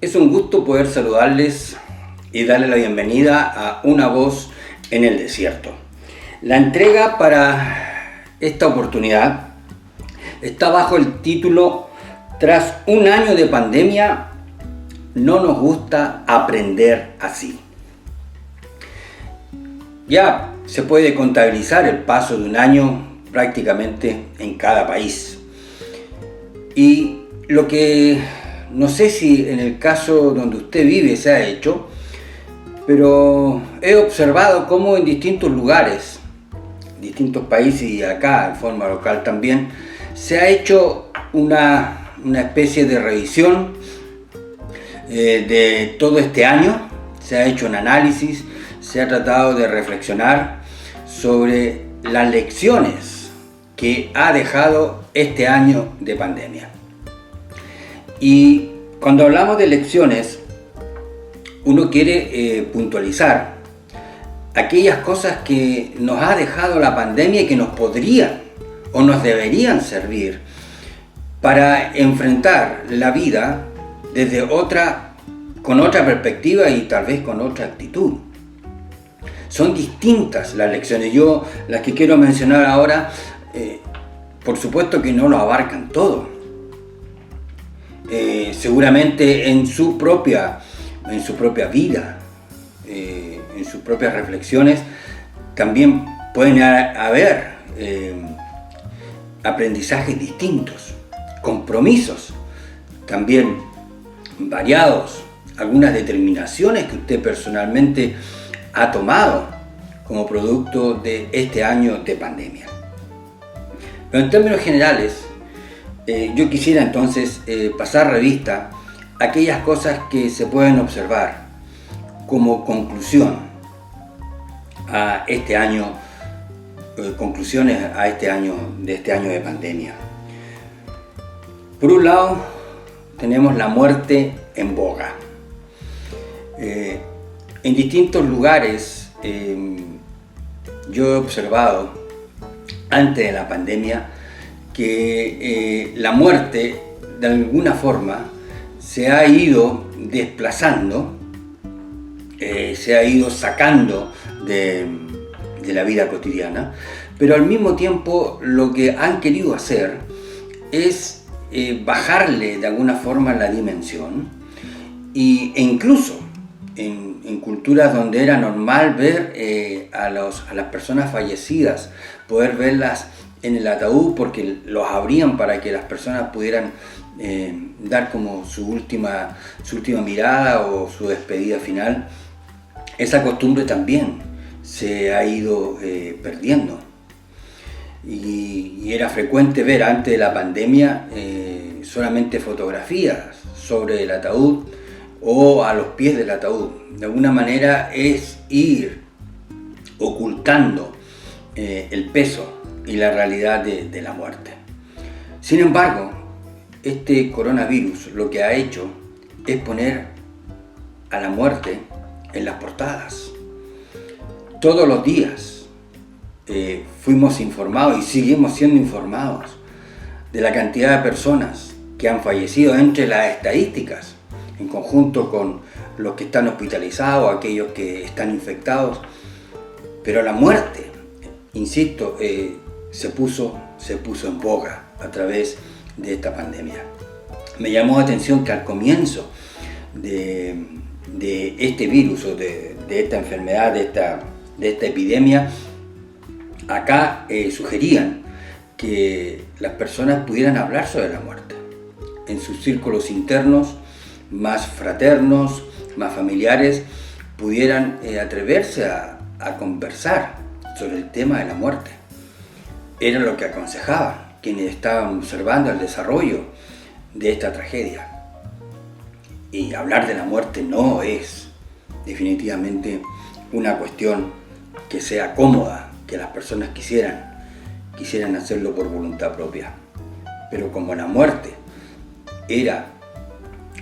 Es un gusto poder saludarles y darle la bienvenida a Una Voz en el Desierto. La entrega para esta oportunidad está bajo el título Tras un año de pandemia, no nos gusta aprender así. Ya se puede contabilizar el paso de un año prácticamente en cada país. Y lo que no sé si en el caso donde usted vive se ha hecho, pero he observado cómo en distintos lugares, distintos países y acá en forma local también, se ha hecho una especie de revisión de todo este año. Se ha hecho un análisis, se ha tratado de reflexionar sobre las lecciones que ha dejado este año de pandemia. Y cuando hablamos de lecciones, uno quiere puntualizar aquellas cosas que nos ha dejado la pandemia y que nos podrían o nos deberían servir para enfrentar la vida desde con otra perspectiva y tal vez con otra actitud. Son distintas las lecciones. Yo las que quiero mencionar ahora, por supuesto que no lo abarcan todo. Seguramente en su propia vida, en sus propias reflexiones, también pueden haber aprendizajes distintos, compromisos también variados, algunas determinaciones que usted personalmente ha tomado como producto de este año de pandemia. Pero en términos generales, yo quisiera entonces pasar revista a aquellas cosas que se pueden observar como conclusión a este año, conclusiones a este año de pandemia. Por un lado, tenemos la muerte en boga. En distintos lugares yo he observado antes de la pandemia que la muerte de alguna forma se ha ido desplazando, se ha ido sacando de la vida cotidiana, pero al mismo tiempo lo que han querido hacer es bajarle de alguna forma la dimensión e incluso en culturas donde era normal ver a las personas fallecidas, poder verlas en el ataúd porque los abrían para que las personas pudieran dar como su última mirada o su despedida final. Esa costumbre también se ha ido perdiendo y era frecuente ver antes de la pandemia solamente fotografías sobre el ataúd o a los pies del ataúd. De alguna manera es ir ocultando el peso y la realidad de la muerte. Sin embargo, este coronavirus lo que ha hecho es poner a la muerte en las portadas. Todos los días fuimos informados y seguimos siendo informados de la cantidad de personas que han fallecido entre las estadísticas, en conjunto con los que están hospitalizados, aquellos que están infectados. Pero la muerte, insisto, se puso en boga a través de esta pandemia. Me llamó la atención que al comienzo de este virus o de esta enfermedad, de esta epidemia, acá sugerían que las personas pudieran hablar sobre la muerte en sus círculos internos más fraternos, más familiares, pudieran atreverse a conversar sobre el tema de la muerte. Era lo que aconsejaban quienes estaban observando el desarrollo de esta tragedia. Y hablar de la muerte no es definitivamente una cuestión que sea cómoda, que las personas quisieran hacerlo por voluntad propia. Pero como la muerte era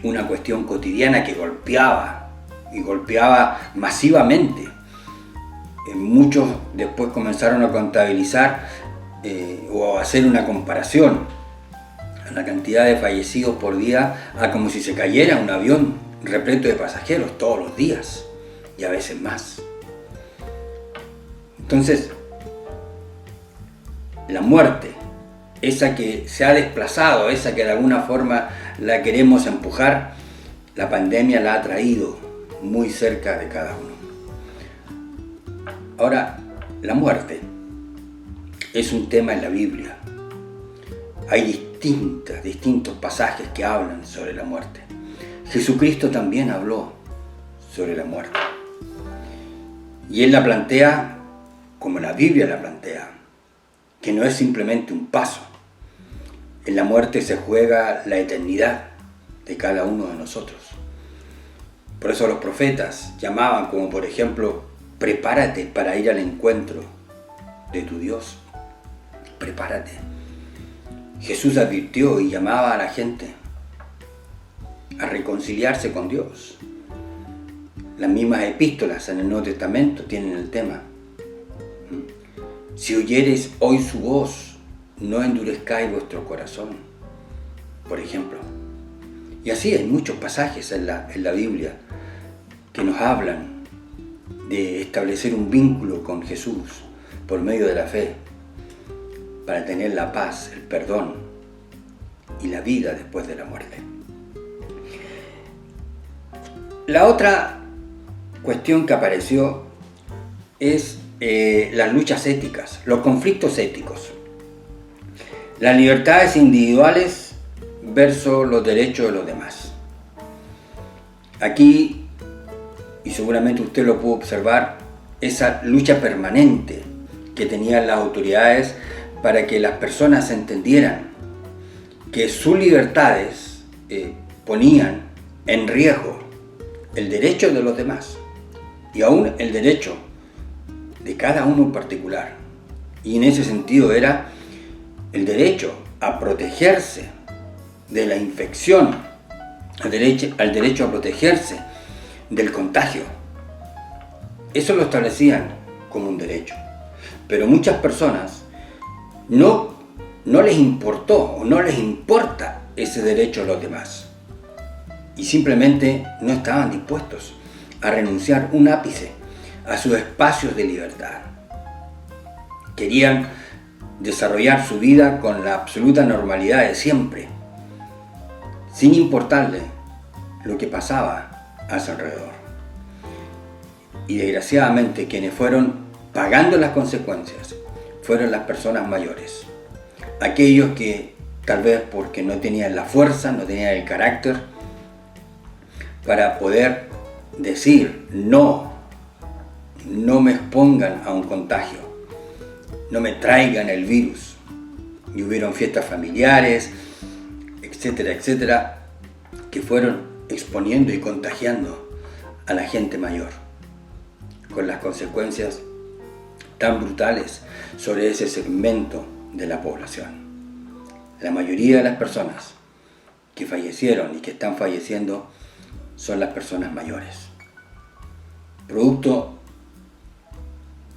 una cuestión cotidiana que golpeaba masivamente, muchos después comenzaron a contabilizar o a hacer una comparación a la cantidad de fallecidos por día a como si se cayera un avión repleto de pasajeros todos los días y a veces más. Entonces, la muerte, esa que se ha desplazado, esa que de alguna forma la queremos empujar, la pandemia la ha traído muy cerca de cada uno. Ahora, la muerte es un tema en la Biblia. Hay distintos pasajes que hablan sobre la muerte. Jesucristo también habló sobre la muerte. Y Él la plantea como la Biblia la plantea, que no es simplemente un paso. En la muerte se juega la eternidad de cada uno de nosotros. Por eso los profetas llamaban, como por ejemplo, prepárate para ir al encuentro de tu Dios. Prepárate. Jesús advirtió y llamaba a la gente a reconciliarse con Dios. Las mismas epístolas en el Nuevo Testamento tienen el tema. Si oyereis hoy su voz, no endurezcáis vuestro corazón, por ejemplo. Y así hay muchos pasajes en la Biblia que nos hablan de establecer un vínculo con Jesús por medio de la fe, para tener la paz, el perdón y la vida después de la muerte. La otra cuestión que apareció es las luchas éticas, los conflictos éticos. Las libertades individuales versus los derechos de los demás. Aquí, y seguramente usted lo pudo observar, esa lucha permanente que tenían las autoridades para que las personas entendieran que sus libertades ponían en riesgo el derecho de los demás y aún el derecho de cada uno en particular. Y en ese sentido era el derecho a protegerse de la infección, al derecho a protegerse del contagio. Eso lo establecían como un derecho. Pero muchas personas no les importó o no les importa ese derecho a los demás. Y simplemente no estaban dispuestos a renunciar un ápice a sus espacios de libertad. Querían desarrollar su vida con la absoluta normalidad de siempre, sin importarle lo que pasaba a su alrededor. Y desgraciadamente quienes fueron pagando las consecuencias fueron las personas mayores, aquellos que tal vez porque no tenían la fuerza, no tenían el carácter para poder decir no me expongan a un contagio, no me traigan el virus. Y hubieron fiestas familiares, etcétera, etcétera, que fueron exponiendo y contagiando a la gente mayor, con las consecuencias tan brutales sobre ese segmento de la población. La mayoría de las personas que fallecieron y que están falleciendo son las personas mayores, producto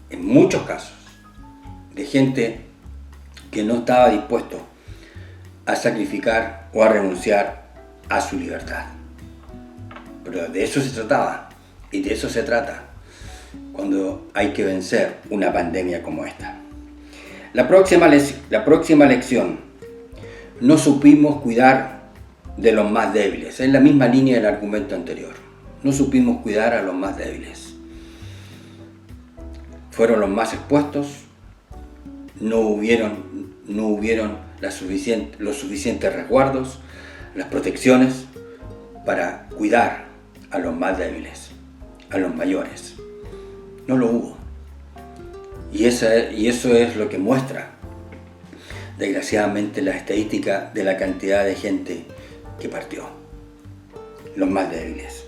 en muchos casos de gente que no estaba dispuesto a sacrificar o a renunciar a su libertad. Pero de eso se trataba y de eso se trata cuando hay que vencer una pandemia como esta. La próxima lección: no supimos cuidar de los más débiles. Es la misma línea del argumento anterior. No supimos cuidar a los más débiles. Fueron los más expuestos, no hubieron los suficientes resguardos, las protecciones para cuidar a los más débiles, a los mayores. No lo hubo. Y eso es lo que muestra, desgraciadamente, la estadística de la cantidad de gente que partió, los más débiles.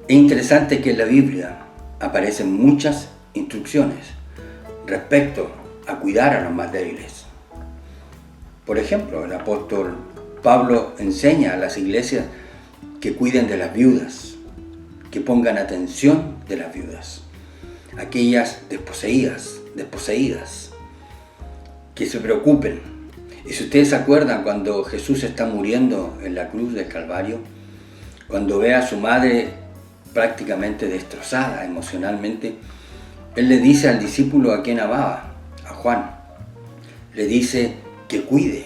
Es interesante que en la Biblia aparecen muchas instrucciones respecto a cuidar a los más débiles. Por ejemplo, el apóstol Pablo enseña a las iglesias que cuiden de las viudas, que pongan atención de las viudas, aquellas desposeídas, que se preocupen. Y si ustedes se acuerdan, cuando Jesús está muriendo en la cruz del Calvario, cuando ve a su madre prácticamente destrozada emocionalmente, él le dice al discípulo a quien amaba, a Juan, le dice que cuide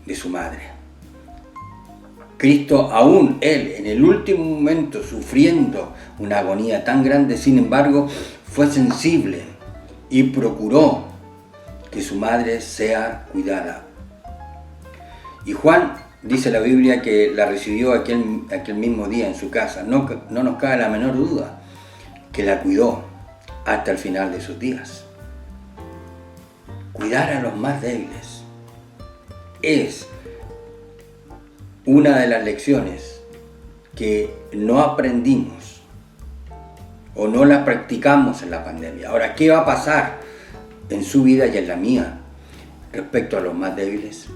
de su madre. Cristo, aún él, en el último momento, sufriendo una agonía tan grande, sin embargo, fue sensible y procuró que su madre sea cuidada. Y Juan, dice la Biblia, que la recibió aquel mismo día en su casa. No nos cabe la menor duda que la cuidó hasta el final de sus días. Cuidar a los más débiles es una de las lecciones que no aprendimos o no la practicamos en la pandemia. Ahora, ¿qué va a pasar en su vida y en la mía respecto a los más débiles?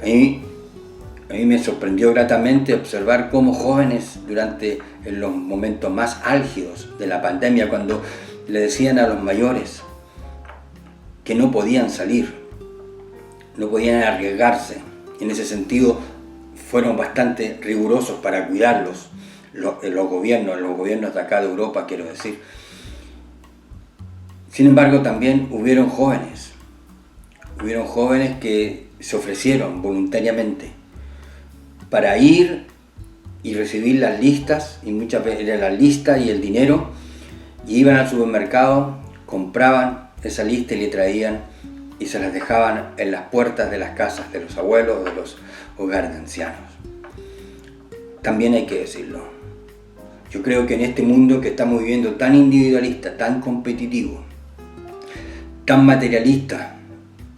A mí me sorprendió gratamente observar cómo jóvenes durante los momentos más álgidos de la pandemia, cuando le decían a los mayores que no podían salir, no podían arriesgarse. En ese sentido fueron bastante rigurosos para cuidarlos, los gobiernos de acá de Europa, quiero decir. Sin embargo, también hubieron jóvenes que se ofrecieron voluntariamente para ir y recibir las listas, y muchas veces era la lista y el dinero, y iban al supermercado, compraban esa lista y le traían y se las dejaban en las puertas de las casas de los abuelos o de los hogares de ancianos. También hay que decirlo. Yo creo que en este mundo que estamos viviendo tan individualista, tan competitivo, tan materialista,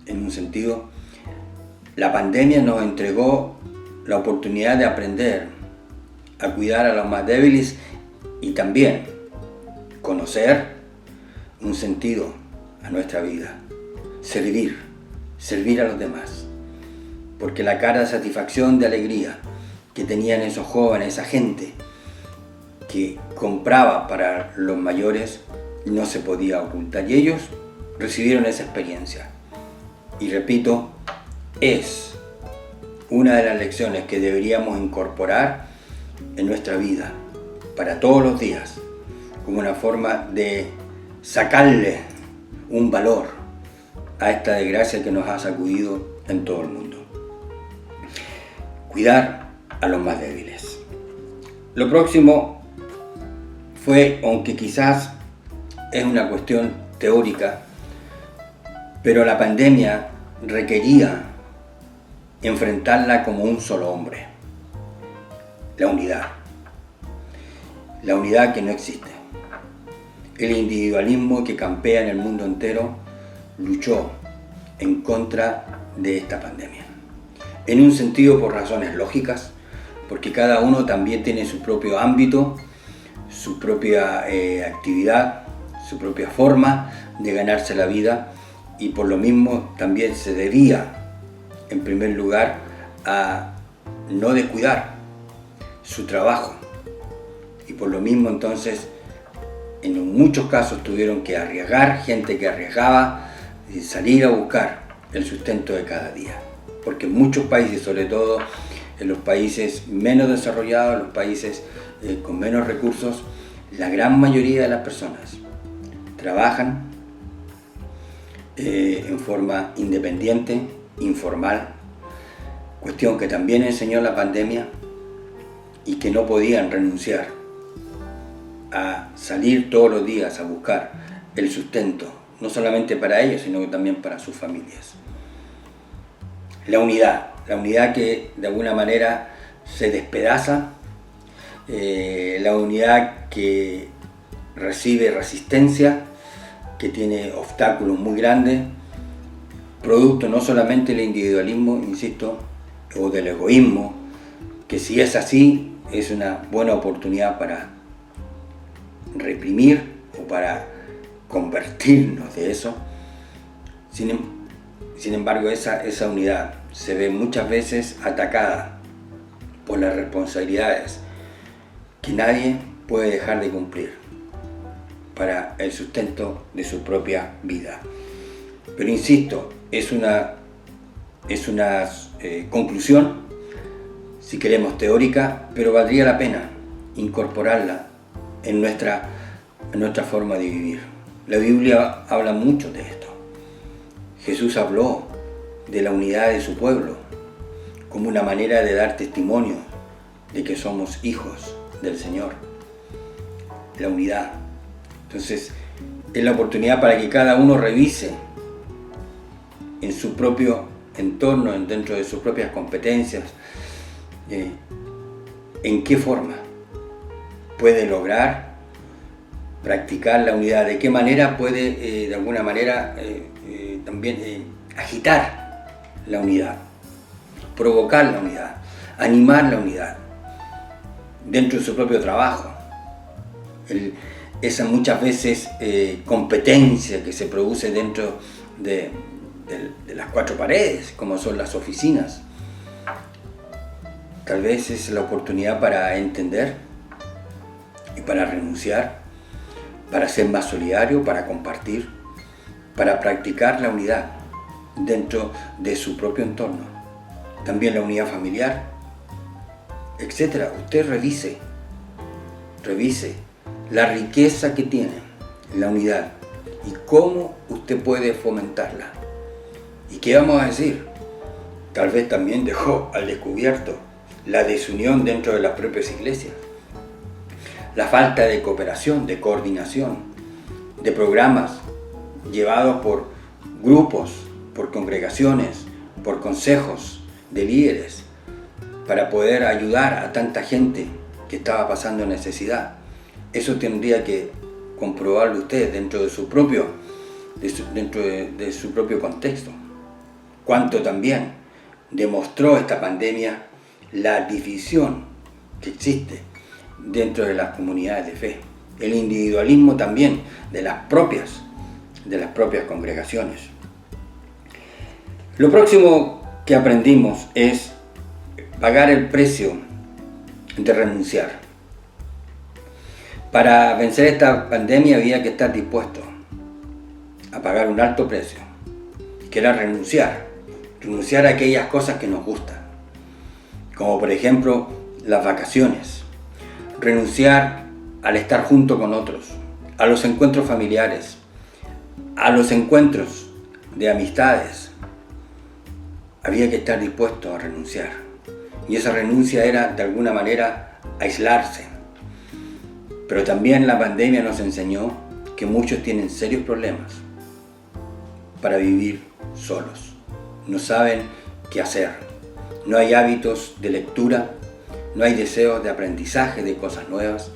en un sentido, la pandemia nos entregó la oportunidad de aprender a cuidar a los más débiles y también conocer un sentido a nuestra vida, servir a los demás, porque la cara de satisfacción, de alegría que tenían esos jóvenes, esa gente que compraba para los mayores, no se podía ocultar, y ellos recibieron esa experiencia. Y repito, es una de las lecciones que deberíamos incorporar en nuestra vida para todos los días, como una forma de sacarle un valor a esta desgracia que nos ha sacudido en todo el mundo. Cuidar a los más débiles. Lo próximo fue, aunque quizás es una cuestión teórica, pero la pandemia requería enfrentarla como un solo hombre. La unidad. La unidad que no existe. El individualismo que campea en el mundo entero luchó en contra de esta pandemia. En un sentido por razones lógicas, porque cada uno también tiene su propio ámbito, su propia actividad, su propia forma de ganarse la vida, y por lo mismo también se debía, en primer lugar, a no descuidar su trabajo, y por lo mismo entonces en muchos casos tuvieron que arriesgar, gente que arriesgaba y salir a buscar el sustento de cada día, porque en muchos países, sobre todo en los países menos desarrollados, los países con menos recursos, la gran mayoría de las personas trabajan en forma independiente, informal, cuestión que también enseñó la pandemia, y que no podían renunciar a salir todos los días a buscar el sustento, no solamente para ellos, sino también para sus familias. La unidad que de alguna manera se despedaza, la unidad que recibe resistencia, que tiene obstáculos muy grandes, producto no solamente del individualismo, insisto, o del egoísmo, que si es así, es una buena oportunidad para reprimir o para convertirnos de eso. Sin embargo, esa unidad se ve muchas veces atacada por las responsabilidades que nadie puede dejar de cumplir para el sustento de su propia vida. Pero insisto, es una conclusión si queremos teórica, pero valdría la pena incorporarla en nuestra forma de vivir. La Biblia habla mucho de esto. Jesús habló de la unidad de su pueblo como una manera de dar testimonio de que somos hijos del Señor. La unidad. Entonces, es la oportunidad para que cada uno revise en su propio entorno, dentro de sus propias competencias, en qué forma puede lograr practicar la unidad, de qué manera puede de alguna manera también agitar la unidad, provocar la unidad, animar la unidad dentro de su propio trabajo. Esa muchas veces competencia que se produce dentro de las cuatro paredes, como son las oficinas. Tal vez es la oportunidad para entender y para renunciar, para ser más solidario, para compartir, para practicar la unidad dentro de su propio entorno. También la unidad familiar, etc. Usted revise la riqueza que tiene la unidad y cómo usted puede fomentarla. ¿Y qué vamos a decir? Tal vez también dejó al descubierto la desunión dentro de las propias iglesias, la falta de cooperación, de coordinación, de programas llevados por grupos, por congregaciones, por consejos de líderes, para poder ayudar a tanta gente que estaba pasando necesidad. Eso tendría que comprobarlo usted dentro de su propio contexto. Cuánto también demostró esta pandemia la división que existe dentro de las comunidades de fe, el individualismo también de las propias congregaciones. Lo próximo que aprendimos es pagar el precio de renunciar. Para vencer esta pandemia había que estar dispuesto a pagar un alto precio, que era renunciar a aquellas cosas que nos gustan, como por ejemplo las vacaciones, renunciar al estar junto con otros, a los encuentros familiares, a los encuentros de amistades. Había que estar dispuesto a renunciar, y esa renuncia era de alguna manera aislarse. Pero también la pandemia nos enseñó que muchos tienen serios problemas para vivir solos. No saben qué hacer, no hay hábitos de lectura, no hay deseos de aprendizaje de cosas nuevas,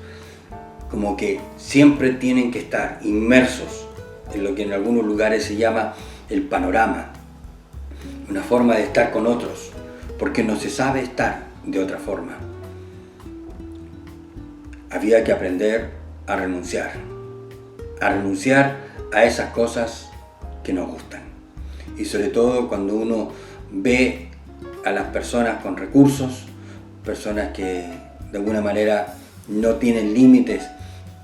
como que siempre tienen que estar inmersos en lo que en algunos lugares se llama el panorama, una forma de estar con otros, porque no se sabe estar de otra forma. Había que aprender a renunciar a esas cosas que nos gustan. Y sobre todo cuando uno ve a las personas con recursos, personas que de alguna manera no tienen límites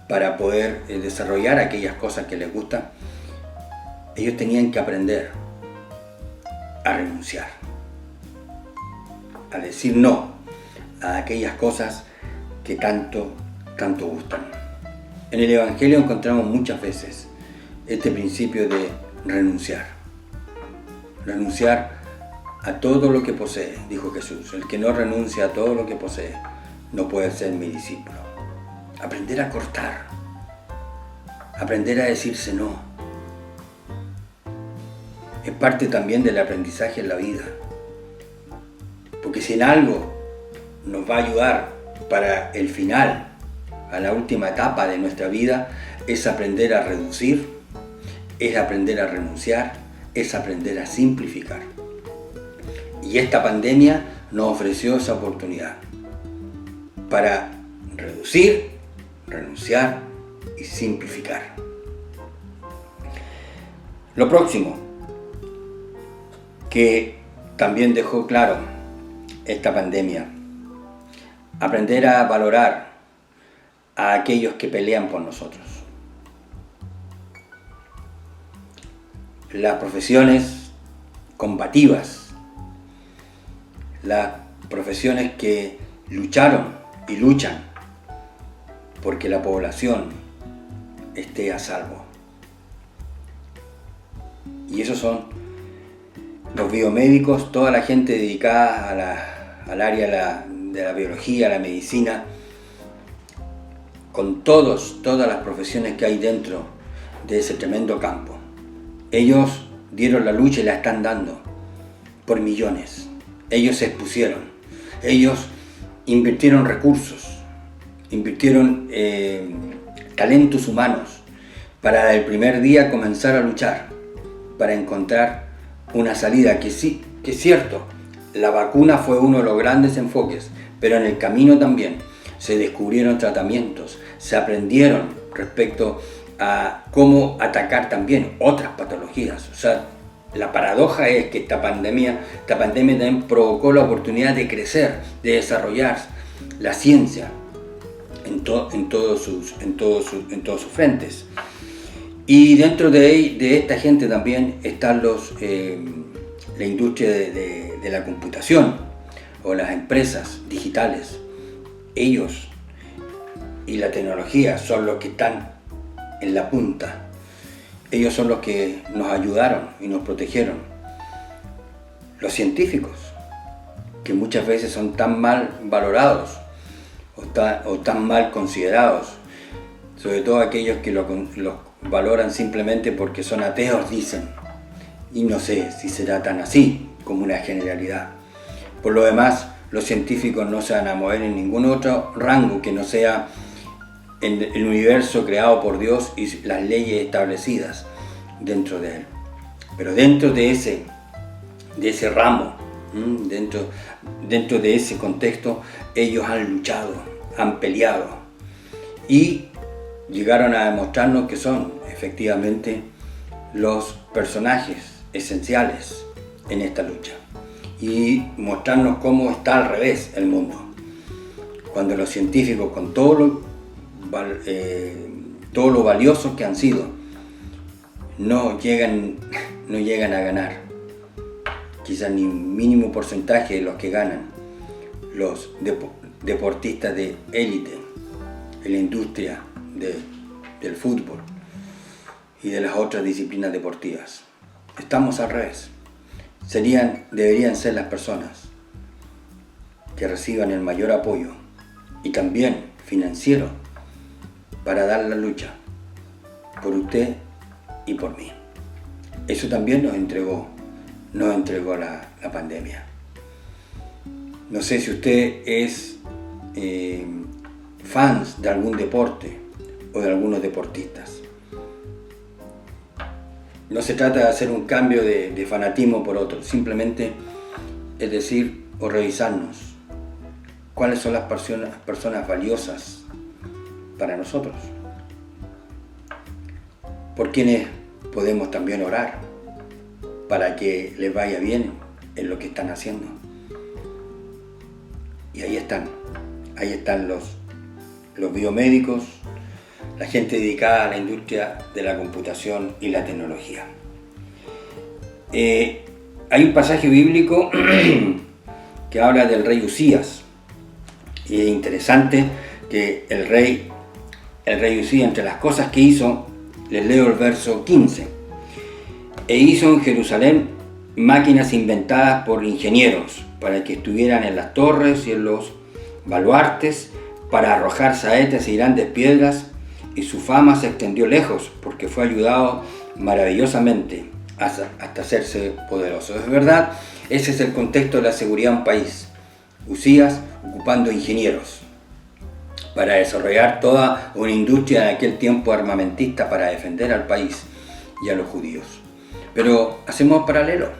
para poder desarrollar aquellas cosas que les gustan, ellos tenían que aprender a renunciar, a decir no a aquellas cosas que tanto gustan. En el Evangelio encontramos muchas veces este principio de renunciar a todo lo que posee, dijo Jesús. El que no renuncia a todo lo que posee no puede ser mi discípulo. Aprender a cortar, aprender a decirse no, es parte también del aprendizaje en la vida, porque si en algo nos va a ayudar para el final, a la última etapa de nuestra vida, es aprender a reducir, es aprender a renunciar, es aprender a simplificar. Y esta pandemia nos ofreció esa oportunidad para reducir, renunciar y simplificar. Lo próximo que también dejó claro esta pandemia, aprender a valorar a aquellos que pelean por nosotros. Las profesiones combativas, las profesiones que lucharon y luchan porque la población esté a salvo. Y esos son los biomédicos, toda la gente dedicada al área de la biología, la medicina, con todas las profesiones que hay dentro de ese tremendo campo. Ellos dieron la lucha y la están dando por millones. Ellos se expusieron, ellos invirtieron recursos, invirtieron talentos humanos para el primer día comenzar a luchar, para encontrar una salida, que sí, que es cierto, la vacuna fue uno de los grandes enfoques, pero en el camino también se descubrieron tratamientos, se aprendieron respecto a cómo atacar también otras patologías. O sea, la paradoja es que esta pandemia también provocó la oportunidad de crecer, de desarrollar la ciencia en todos sus frentes. Y dentro de esta gente también están la industria de la computación o las empresas digitales. Ellos y la tecnología son los que están en la punta. Ellos son los que nos ayudaron y nos protegieron. Los científicos, que muchas veces son tan mal valorados o tan mal considerados, sobre todo aquellos que los valoran simplemente porque son ateos, dicen, y no sé si será tan así como una generalidad. Por lo demás, los científicos no se van a mover en ningún otro rango que no sea en el universo creado por Dios y las leyes establecidas dentro de él. Pero dentro de ese ramo, dentro de ese contexto, ellos han luchado, han peleado y llegaron a demostrarnos que son efectivamente los personajes esenciales en esta lucha y mostrarnos cómo está al revés el mundo. Cuando los científicos, con todo lo valiosos que han sido, no llegan a ganar quizás ni un mínimo porcentaje de los que ganan los deportistas de élite en la industria del fútbol y de las otras disciplinas deportivas. Estamos al revés. Deberían ser las personas que reciban el mayor apoyo y también financiero para dar la lucha por usted y por mí. Eso también nos entregó la pandemia. No sé si usted es fans de algún deporte o de algunos deportistas. No se trata de hacer un cambio de fanatismo por otro, simplemente es decir, o revisarnos cuáles son las personas valiosas para nosotros, por quienes podemos también orar para que les vaya bien en lo que están haciendo. Y ahí están los biomédicos, la gente dedicada a la industria de la computación y la tecnología. Hay un pasaje bíblico que habla del rey Usías, y es interesante que el rey Usías, entre las cosas que hizo, les leo el verso 15: e hizo en Jerusalén máquinas inventadas por ingenieros para que estuvieran en las torres y en los baluartes, para arrojar saetas y grandes piedras, y su fama se extendió lejos, porque fue ayudado maravillosamente hasta hacerse poderoso. Es verdad, ese es el contexto de la seguridad de un país. Usías ocupando ingenieros para desarrollar toda una industria en aquel tiempo armamentista para defender al país y a los judíos. Pero hacemos paralelo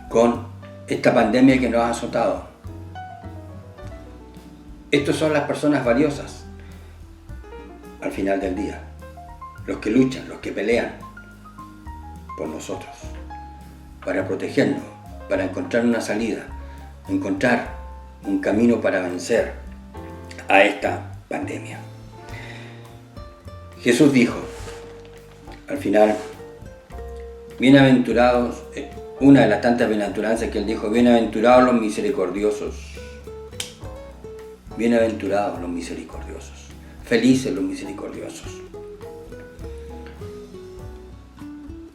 con esta pandemia que nos ha azotado. Estas son las personas valiosas al final del día, los que luchan, los que pelean por nosotros, para protegernos, para encontrar una salida, encontrar un camino para vencer a esta pandemia. Jesús dijo al final: bienaventurados una de las tantas bienaventuranzas que él dijo: bienaventurados los misericordiosos, bienaventurados los misericordiosos, felices los misericordiosos.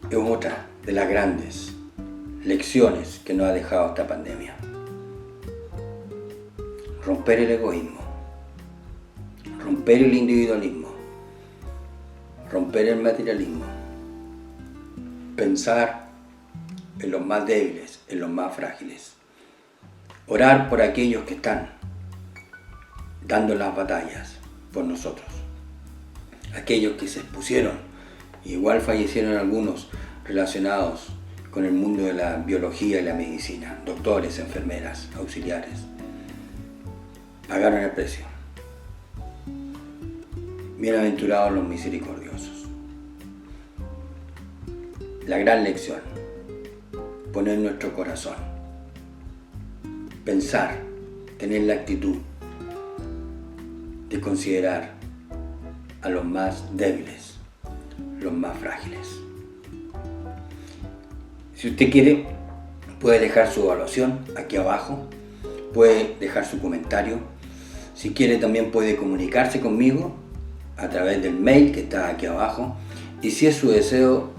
Es otra de las grandes lecciones que nos ha dejado esta pandemia. Romper el egoísmo, romper el individualismo, romper el materialismo, pensar en los más débiles, en los más frágiles, orar por aquellos que están dando las batallas por nosotros, aquellos que se expusieron, igual fallecieron algunos relacionados con el mundo de la biología y la medicina, doctores, enfermeras, auxiliares, pagaron el precio. Bienaventurados los misericordiosos. La gran lección: poner nuestro corazón, pensar, tener la actitud de considerar a los más débiles, los más frágiles. Si usted quiere, puede dejar su evaluación aquí abajo, puede dejar su comentario. Si quiere, también puede comunicarse conmigo a través del mail que está aquí abajo, y si es su deseo,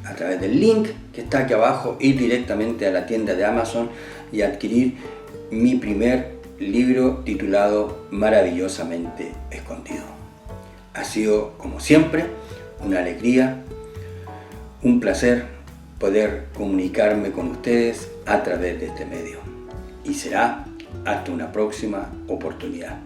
a través del link que está aquí abajo, ir directamente a la tienda de Amazon y adquirir mi primer libro titulado Maravillosamente Escondido. Ha sido, como siempre, una alegría, un placer poder comunicarme con ustedes a través de este medio. Y será hasta una próxima oportunidad.